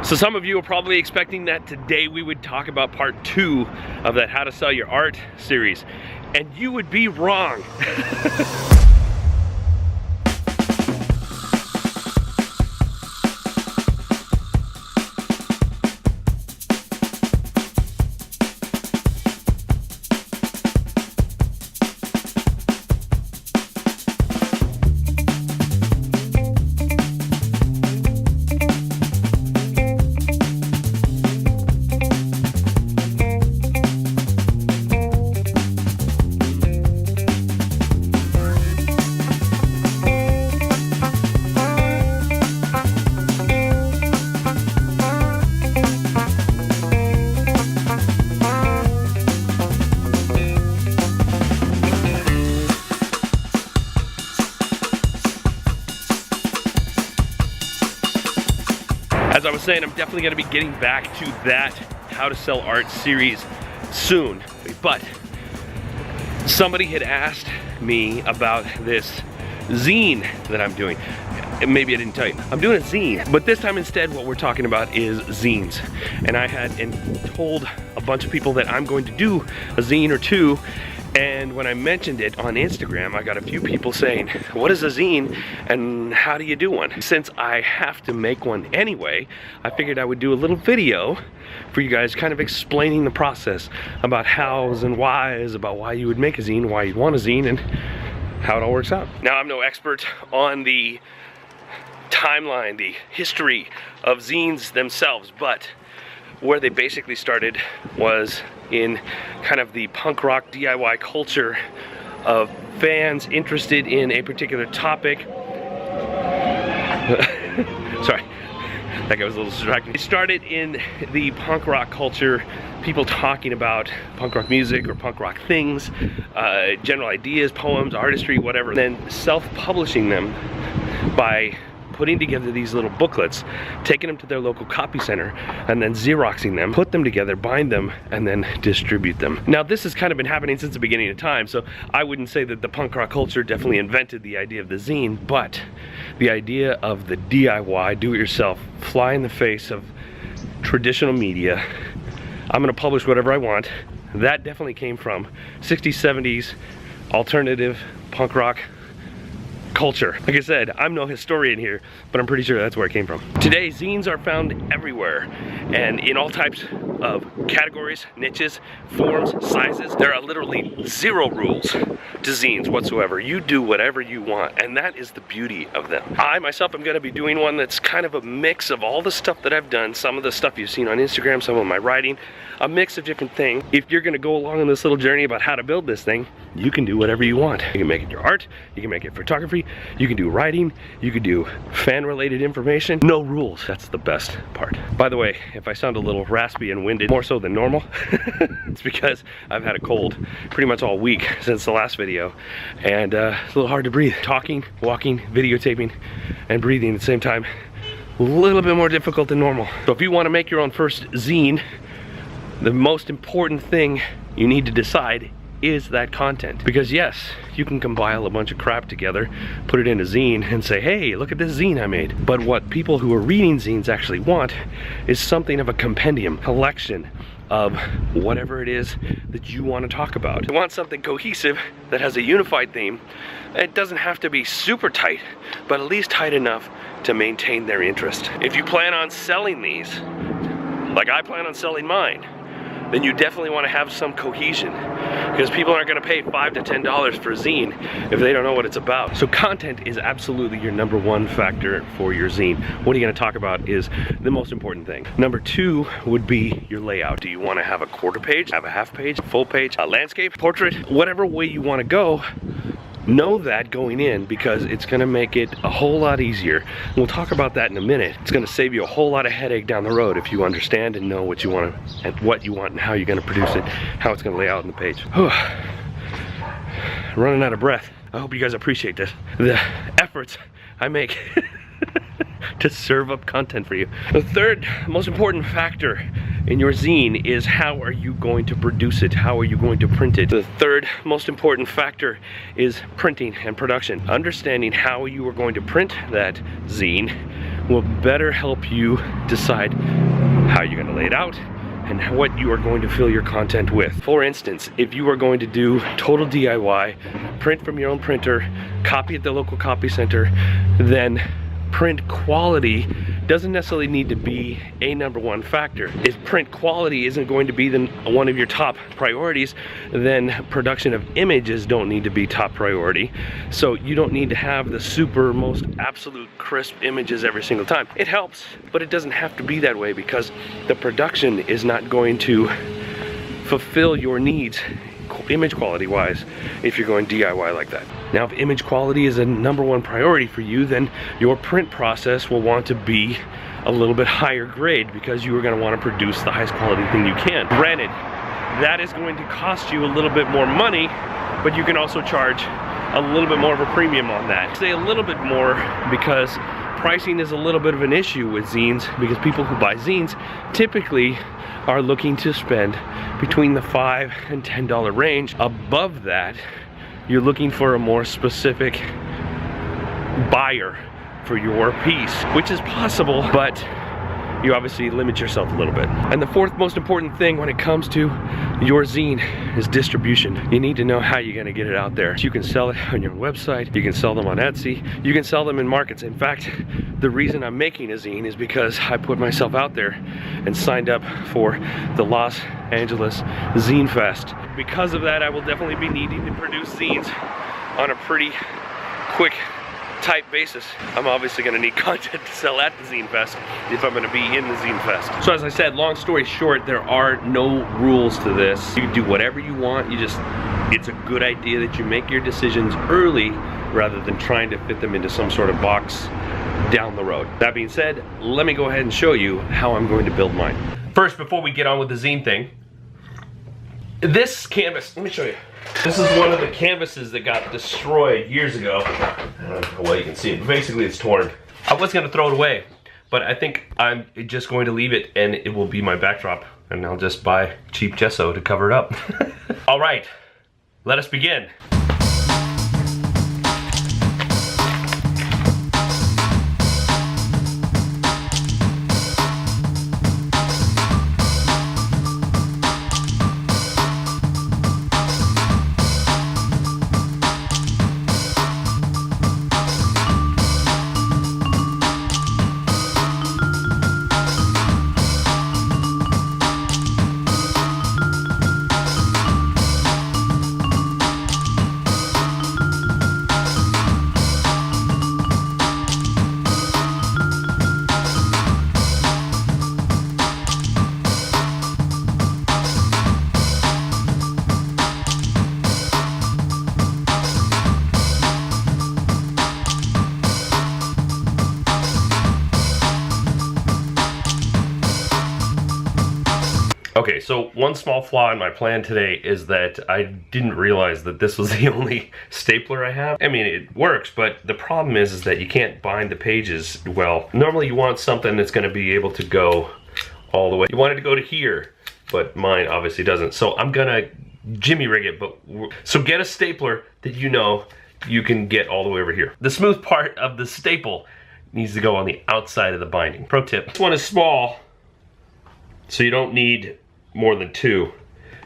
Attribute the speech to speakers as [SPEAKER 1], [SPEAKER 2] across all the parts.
[SPEAKER 1] So some of you are probably expecting that today we would talk about part 2 of that How to Sell Your Art series, and you would be wrong. As I was saying, I'm definitely going to be getting back to that How to Sell Art series soon. But somebody had asked me about this zine that I'm doing. Maybe I didn't tell you. I'm doing a zine, but this time instead what we're talking about is zines. And I had told a bunch of people that I'm going to do a zine or two. And when I mentioned it on Instagram, I got a few people saying, what is a zine and how do you do one? Since I have to make one anyway, I figured I would do a little video for you guys kind of explaining the process about hows and whys, about why you would make a zine, why you want a zine, and how it all works out. Now, I'm no expert on the timeline, the history of zines themselves, but where they basically started was in kind of the punk rock DIY culture of fans interested in a particular topic. Sorry, that guy was a little distracting. It started in the punk rock culture, people talking about punk rock music or punk rock things, general ideas, poems, artistry, whatever, then self-publishing them by putting together these little booklets, taking them to their local copy center, and then Xeroxing them, put them together, bind them, and then distribute them. Now, this has kind of been happening since the beginning of time, so I wouldn't say that the punk rock culture definitely invented the idea of the zine, but the idea of the DIY, do-it-yourself, fly in the face of traditional media, I'm gonna publish whatever I want, that definitely came from 60s, 70s, alternative punk rock culture. Like I said, I'm no historian here, but I'm pretty sure that's where it came from. Today, zines are found everywhere and in all types of categories, niches, forms, sizes. There are literally 0 rules to zines whatsoever. You do whatever you want, and that is the beauty of them. I myself am going to be doing one that's kind of a mix of all the stuff that I've done, some of the stuff you've seen on Instagram, some of my writing, a mix of different things. If you're going to go along on this little journey about how to build this thing, you can do whatever you want. You can make it your art, you can make it photography, you can do writing, you can do fan-related information. No rules, that's the best part. By the way, if I sound a little raspy and winded, more so than normal, it's because I've had a cold pretty much all week since the last video, and it's a little hard to breathe. Talking, walking, videotaping, and breathing at the same time, a little bit more difficult than normal. So if you want to make your own first zine, the most important thing you need to decide is that content. Because yes, you can compile a bunch of crap together, put it in a zine, and say, hey, look at this zine I made. But what people who are reading zines actually want is something of a compendium, collection of whatever it is that you want to talk about. You want something cohesive that has a unified theme. It doesn't have to be super tight, but at least tight enough to maintain their interest. If you plan on selling these, like I plan on selling mine, then you definitely want to have some cohesion, because people aren't going to pay $5 to $10 for a zine if they don't know what it's about. So content is absolutely your #1 factor for your zine. What are you going to talk about is the most important thing. #2 would be your layout. Do you want to have a quarter page, have a half page, a full page, a landscape, portrait, whatever way you want to go? Know that going in, because it's going to make it a whole lot easier. And we'll talk about that in a minute. It's going to save you a whole lot of headache down the road if you understand and know what you want and how you're going to produce it, how it's going to lay out on the page. Running out of breath. I hope you guys appreciate this. The efforts I make to serve up content for you. The third most important factor in your zine is how are you going to produce it? How are you going to print it? The third most important factor is printing and production. Understanding how you are going to print that zine will better help you decide how you're gonna lay it out and what you are going to fill your content with. For instance, if you are going to do total DIY, print from your own printer, copy at the local copy center, then print quality doesn't necessarily need to be a #1 factor. If print quality isn't going to be one of your top priorities, then production of images don't need to be top priority. So you don't need to have the super most absolute crisp images every single time. It helps, but it doesn't have to be that way because the production is not going to fulfill your needs image quality wise if you're going DIY like that. Now, if image quality is a #1 priority for you, then your print process will want to be a little bit higher grade because you are going to want to produce the highest quality thing you can. Granted, that is going to cost you a little bit more money, but you can also charge a little bit more of a premium on that. Say a little bit more because pricing is a little bit of an issue with zines, because people who buy zines typically are looking to spend between the $5 and $10 range. Above that, you're looking for a more specific buyer for your piece, which is possible, but you obviously limit yourself a little bit. And the fourth most important thing when it comes to your zine is distribution. You need to know how you're gonna get it out there. You can sell it on your website, you can sell them on Etsy, you can sell them in markets. In fact, the reason I'm making a zine is because I put myself out there and signed up for the Los Angeles Zine Fest. Because of that, I will definitely be needing to produce zines on a pretty quick type basis. I'm obviously going to need content to sell at the Zine Fest if I'm going to be in the Zine Fest. So as I said, long story short, there are no rules to this. You can do whatever you want. It's a good idea that you make your decisions early rather than trying to fit them into some sort of box down the road. That being said, let me go ahead and show you how I'm going to build mine. First, before we get on with the zine thing, this canvas, let me show you. This is one of the canvases that got destroyed years ago. I don't know how well you can see it, but basically it's torn. I was gonna throw it away, but I think I'm just going to leave it and it will be my backdrop, and I'll just buy cheap gesso to cover it up. All right, let us begin. Okay, so one small flaw in my plan today is that I didn't realize that this was the only stapler I have. I mean, it works, but the problem is that you can't bind the pages well. Normally you want something that's gonna be able to go all the way. You want it to go to here, but mine obviously doesn't. So I'm gonna jimmy rig it, so get a stapler that you know you can get all the way over here. The smooth part of the staple needs to go on the outside of the binding. Pro tip, this one is small, so you don't need more than 2.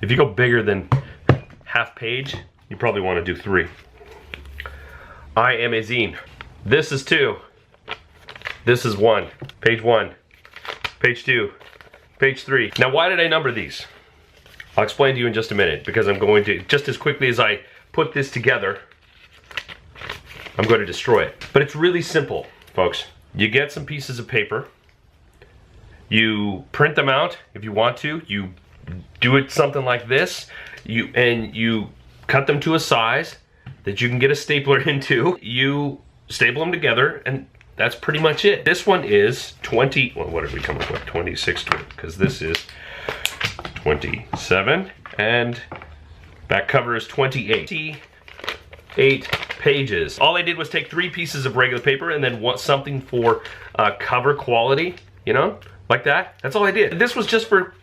[SPEAKER 1] If you go bigger than half page, you probably want to do 3. I am a zine. This is 2. This is 1. Page 1. Page 2. Page 3. Now, why did I number these? I'll explain to you in just a minute, because I'm going to, just as quickly as I put this together, I'm going to destroy it. But it's really simple, folks. You get some pieces of paper. You print them out if you want to. You do it something like this. You cut them to a size that you can get a stapler into. You staple them together, and that's pretty much it. This one is 20, well, what did we come up with? 26, because this is 27, and back cover is 28. 8 pages. All I did was take 3 pieces of regular paper and then something for cover quality, you know? Like that. That's all I did. This was just for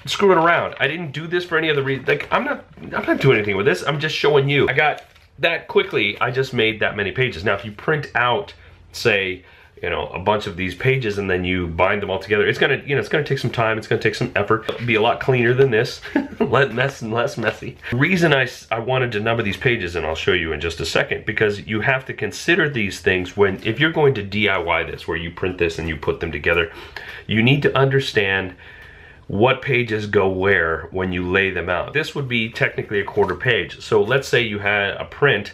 [SPEAKER 1] screwing around. I didn't do this for any other reason. Like, I'm not doing anything with this. I'm just showing you. I got that quickly. I just made that many pages. Now, if you print out, say, you know, a bunch of these pages and then you bind them all together. It's gonna, you know, it's gonna take some time, it's gonna take some effort. It'll be a lot cleaner than this, less messy. The reason I wanted to number these pages, and I'll show you in just a second, because you have to consider these things if you're going to DIY this, where you print this and you put them together, you need to understand what pages go where when you lay them out. This would be technically a quarter page. So let's say you had a print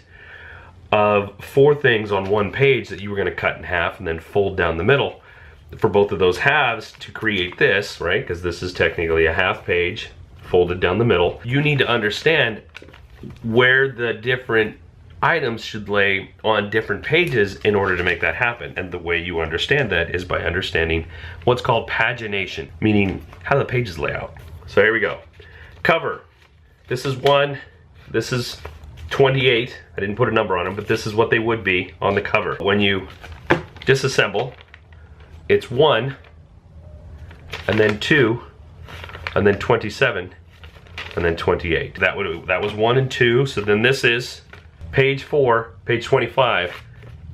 [SPEAKER 1] of 4 things on one page that you were going to cut in half and then fold down the middle for both of those halves to create this, right? Because this is technically a half page folded down the middle. You need to understand where the different items should lay on different pages in order to make that happen. And the way you understand that is by understanding what's called pagination, meaning how the pages lay out. So here we go. Cover. This is 1, this is 28. I didn't put a number on them, but this is what they would be on the cover. When you disassemble, it's 1, and then 2, and then 27, and then 28. That was 1 and 2. So then this is page 4, page 25,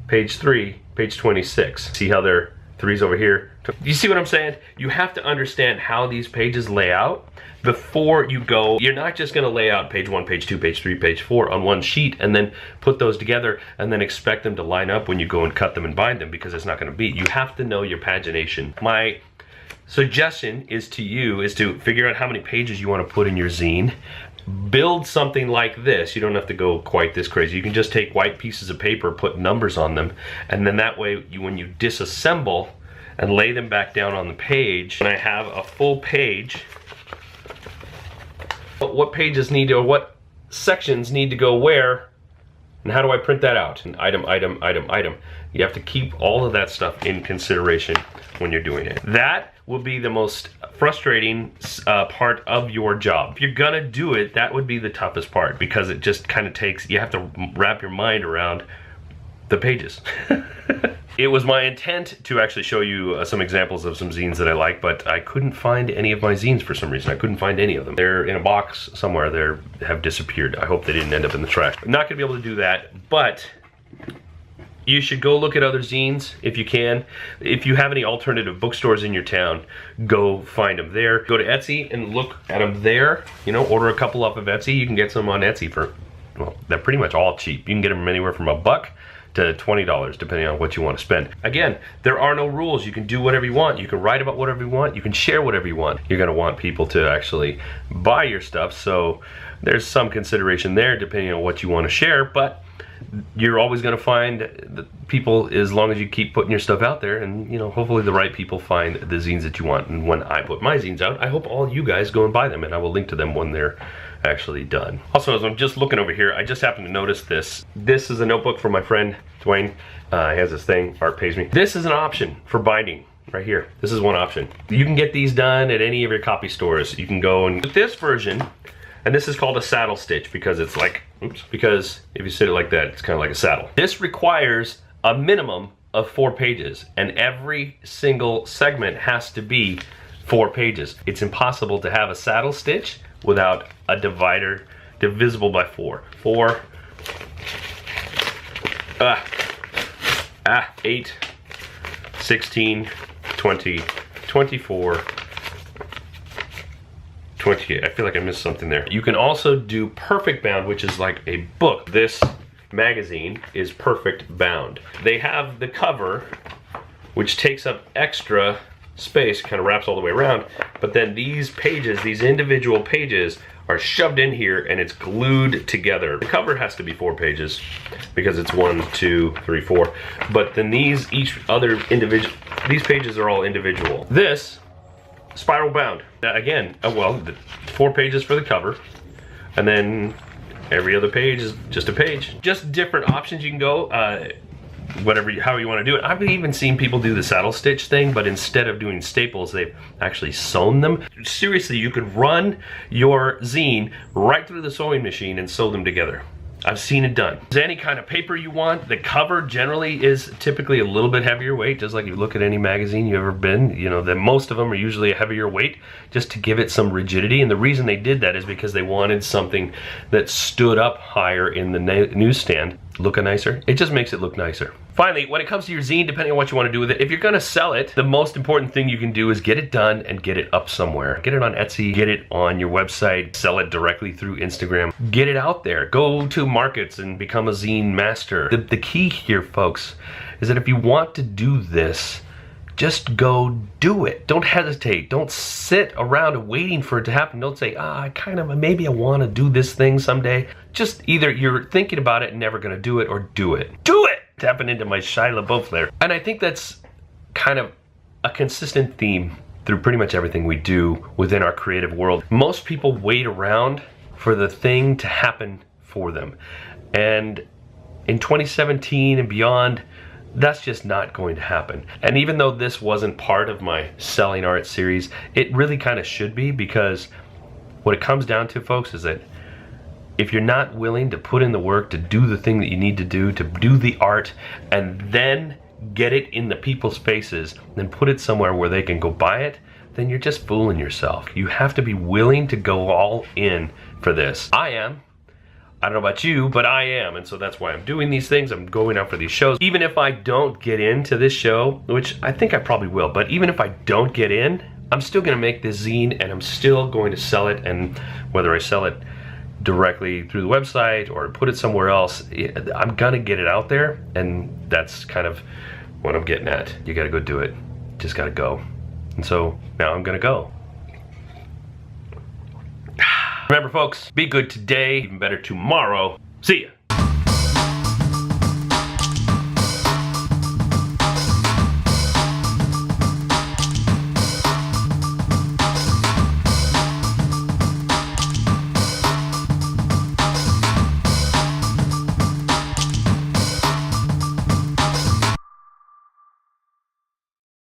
[SPEAKER 1] page 3, page 26. See how they're 3's over here? You see what I'm saying? You have to understand how these pages lay out before you go. You're not just gonna lay out page 1, page 2, page 3, page 4 on one sheet and then put those together and then expect them to line up when you go and cut them and bind them, because it's not gonna be. You have to know your pagination. My suggestion is to figure out how many pages you want to put in your zine. Build something like this. You don't have to go quite this crazy. You can just take white pieces of paper, put numbers on them, and then that way when you disassemble and lay them back down on the page, and I have a full page, what pages need to, or what sections need to go where, and how do I print that out? An item, item, item, item. You have to keep all of that stuff in consideration when you're doing it. That will be the most frustrating part of your job. If you're gonna do it, that would be the toughest part, because it just kind of takes, you have to wrap your mind around the pages. It was my intent to actually show you some examples of some zines that I like, but I couldn't find any of my zines for some reason. I couldn't find any of them. They're in a box somewhere. They have disappeared. I hope they didn't end up in the trash. I'm not gonna be able to do that, but you should go look at other zines if you can. If you have any alternative bookstores in your town, go find them there. Go to Etsy and look at them there. You know, order a couple off of Etsy. You can get some on Etsy for, well, they're pretty much all cheap. You can get them anywhere from $1 to $20, depending on what you want to spend. Again, there are no rules. You can do whatever you want. You can write about whatever you want. You can share whatever you want. You're gonna want people to actually buy your stuff, so there's some consideration there depending on what you want to share, but you're always going to find the people, as long as you keep putting your stuff out there, and you know, hopefully the right people find the zines that you want. And when I put my zines out, I hope all you guys go and buy them, and I will link to them when they're actually done. Also, as I'm just looking over here, I just happened to notice this. This is a notebook from my friend Dwayne. He has this thing, Art Pays Me. This is an option for binding right here. This is one option. You can get these done at any of your copy stores. You can go and with this version. And this is called a saddle stitch because it's like, oops, because if you sit it like that, it's kind of like a saddle. This requires a minimum of 4 pages, and every single segment has to be 4 pages. It's impossible to have a saddle stitch without a divider divisible by 4. 4, 8, 16, 20, 24, 28. I feel like I missed something there. You can also do perfect bound, which is like a book. This magazine is perfect bound. They have the cover, which takes up extra space, kind of wraps all the way around, but then these pages, these individual pages, are shoved in here and it's glued together. The cover has to be 4 pages because it's 1, 2, 3, 4. But then these pages are all individual. This spiral bound. Again, well, 4 pages for the cover, and then every other page is just a page. Just different options you can go, how you want to do it. I've even seen people do the saddle stitch thing, but instead of doing staples, they've actually sewn them. Seriously, you could run your zine right through the sewing machine and sew them together. I've seen it done. Any kind of paper you want. The cover generally is typically a little bit heavier weight, just like you look at any magazine you've ever been. You know, most of them are usually a heavier weight, just to give it some rigidity. And the reason they did that is because they wanted something that stood up higher in the newsstand. look nicer. It just makes it look nicer. Finally, when it comes to your zine, depending on what you want to do with it, if you're gonna sell it, the most important thing you can do is get it done and get it up somewhere. Get it on Etsy, get it on your website, sell it directly through Instagram. Get it out there. Go to markets and become a zine master. The key here, folks, is that if you want to do this, just go do it. Don't hesitate. Don't sit around waiting for it to happen. Don't say, maybe I want to do this thing someday. Just either you're thinking about it and never gonna do it, or do it. Do it! Tapping into my Shia LaBeouf there. And I think that's kind of a consistent theme through pretty much everything we do within our creative world. Most people wait around for the thing to happen for them. And in 2017 and beyond, that's just not going to happen. And even though this wasn't part of my selling art series, it really kind of should be, because what it comes down to, folks, is that if you're not willing to put in the work to do the thing that you need to do the art, and then get it in the people's faces, then put it somewhere where they can go buy it, then you're just fooling yourself. You have to be willing to go all in for this. I am. I don't know about you, but I am, and so that's why I'm doing these things. I'm going out for these shows. Even if I don't get into this show, which I think I probably will, but even if I don't get in, I'm still gonna make this zine, and I'm still going to sell it, and whether I sell it directly through the website or put it somewhere else, I'm gonna get it out there, and that's kind of what I'm getting at. You gotta go do it. Just gotta go. And so now I'm gonna go. Remember, folks, be good today, even better tomorrow. See ya.